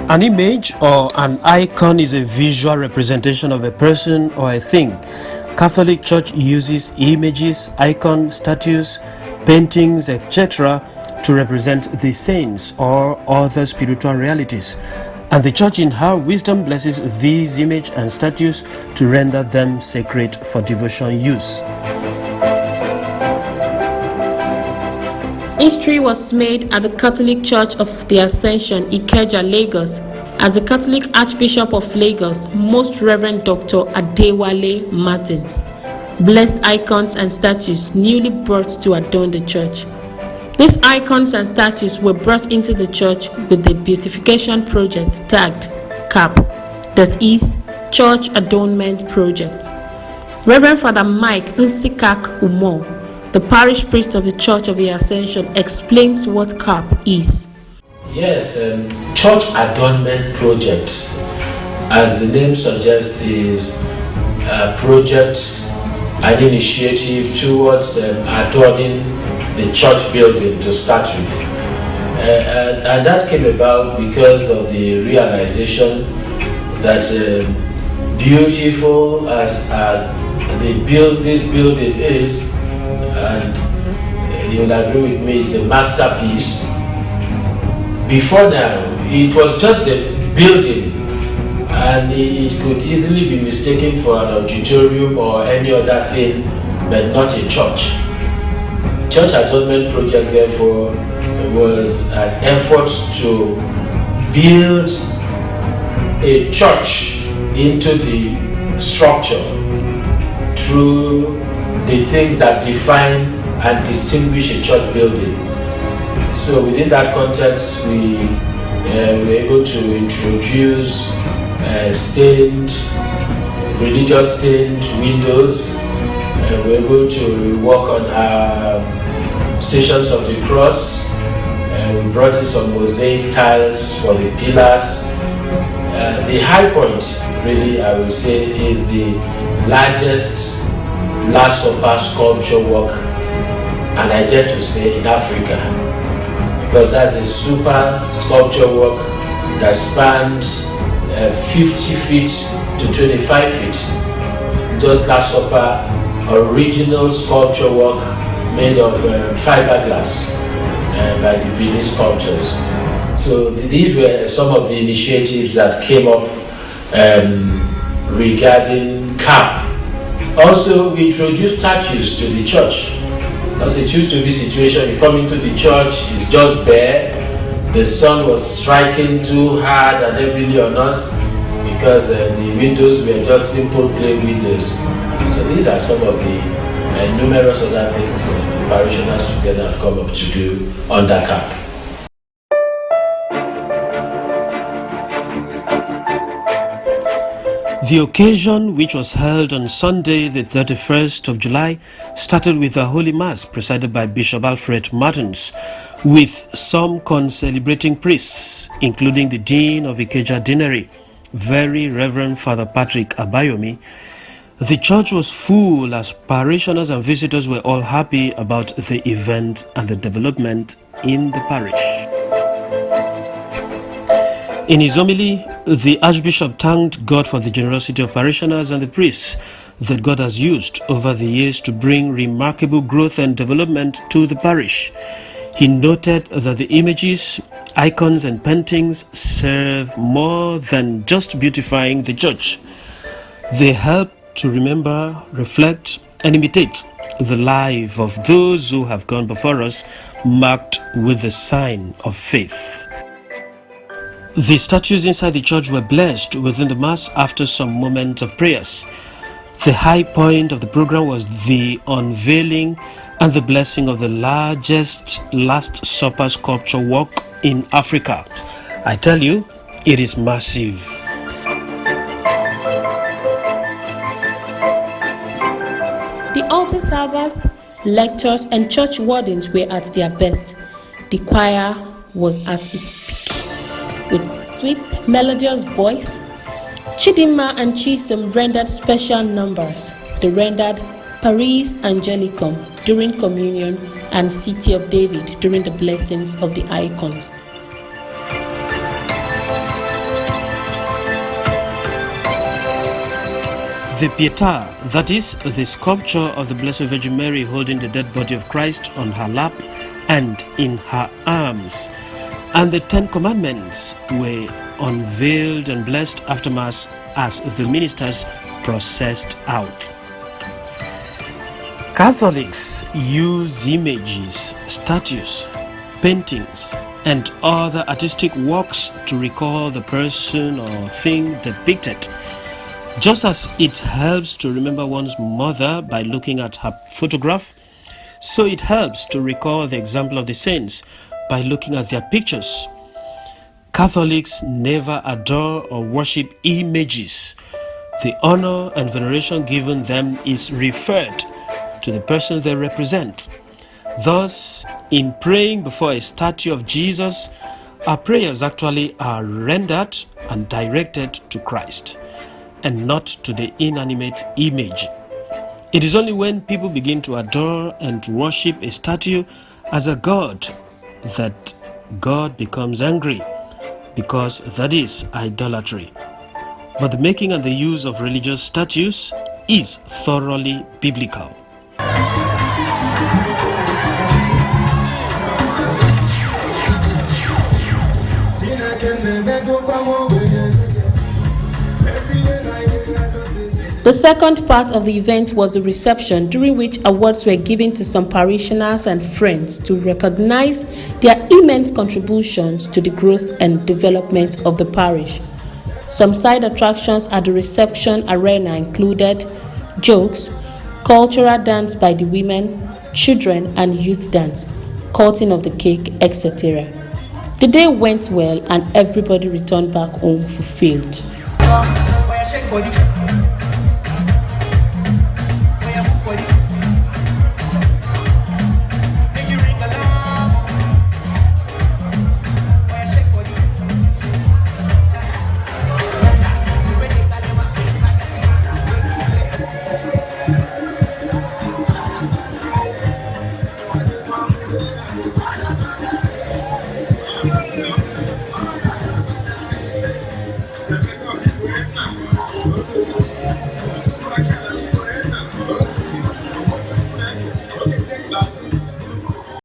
An image or an icon is a visual representation of a person or a thing. Catholic Church uses images, icons, statues, paintings, etc. to represent the saints or other spiritual realities. And the Church in her wisdom blesses these images and statues to render them sacred for devotion use. History was made at the Catholic Church of the Ascension, Ikeja, Lagos, as the Catholic Archbishop of Lagos, Most Reverend Dr. Adewale Martins, blessed icons and statues newly brought to adorn the church. These icons and statues were brought into the church with the beautification project tagged CAP, that is, Church Adornment Project. Reverend Father Mike Nsikak Umo, the parish priest of the Church of the Ascension, explains what CAP is. Yes, Church Adornment Project, as the name suggests, is a project, an initiative towards adorning the church building to start with. And that came about because of the realization that beautiful as this building is, and you'll agree with me, it's a masterpiece. Before now, it was just a building, and it could easily be mistaken for an auditorium or any other thing, but not a church. Church Adornment Project, therefore, was an effort to build a church into the structure through the things that define and distinguish a church building. So within that context, we were able to introduce religious stained windows. We were able to work on our Stations of the Cross. We brought in some mosaic tiles for the pillars. The high point, really, I would say, is the largest Last Supper sculpture work, and I dare to say in Africa, because that's a super sculpture work that spans 50 feet to 25 feet. Just Last Supper, original sculpture work made of fiberglass by the Benin sculptors. So these were some of the initiatives that came up regarding CAP. Also, we introduced statues to the church. Because it used to be a situation, you come into the church, it's just bare. The sun was striking too hard and heavily on us because the windows were just simple plain windows. So these are some of the numerous other things the parishioners together have come up to do under CAP. The occasion, which was held on Sunday, the 31st of July, started with a Holy Mass presided by Bishop Alfred Martins, with some concelebrating priests, including the Dean of Ikeja Deanery, Very Reverend Father Patrick Abayomi. The church was full as parishioners and visitors were all happy about the event and the development in the parish. In his homily, the Archbishop thanked God for the generosity of parishioners and the priests that God has used over the years to bring remarkable growth and development to the parish. He noted that the images, icons and paintings serve more than just beautifying the church. They help to remember, reflect and imitate the life of those who have gone before us, marked with the sign of faith. The statues inside the church were blessed within the Mass after some moments of prayers. The high point of the program was the unveiling and the blessing of the largest Last Supper sculpture work in Africa. I tell you, it is massive. The altar servers, lectors, and church wardens were at their best. The choir was at its peak. With sweet, melodious voice, Chidinma and Chisom rendered special numbers. They rendered Paris Angelicum during communion and City of David during the blessings of the icons. The Pietà, that is, the sculpture of the Blessed Virgin Mary holding the dead body of Christ on her lap and in her arms, and the 10 Commandments were unveiled and blessed after Mass as the ministers processed out. Catholics use images, statues, paintings, and other artistic works to recall the person or thing depicted. Just as it helps to remember one's mother by looking at her photograph, so it helps to recall the example of the saints by looking at their pictures. Catholics never adore or worship images. The honor and veneration given them is referred to the person they represent. Thus, in praying before a statue of Jesus, our prayers actually are rendered and directed to Christ, and not to the inanimate image. It is only when people begin to adore and to worship a statue as a god that God becomes angry, because that is idolatry. But the making and the use of religious statues is thoroughly biblical. The second part of the event was the reception, during which awards were given to some parishioners and friends to recognize their immense contributions to the growth and development of the parish. Some side attractions at the reception arena included jokes, cultural dance by the women, children and youth dance, cutting of the cake, etc. The day went well and everybody returned back home fulfilled.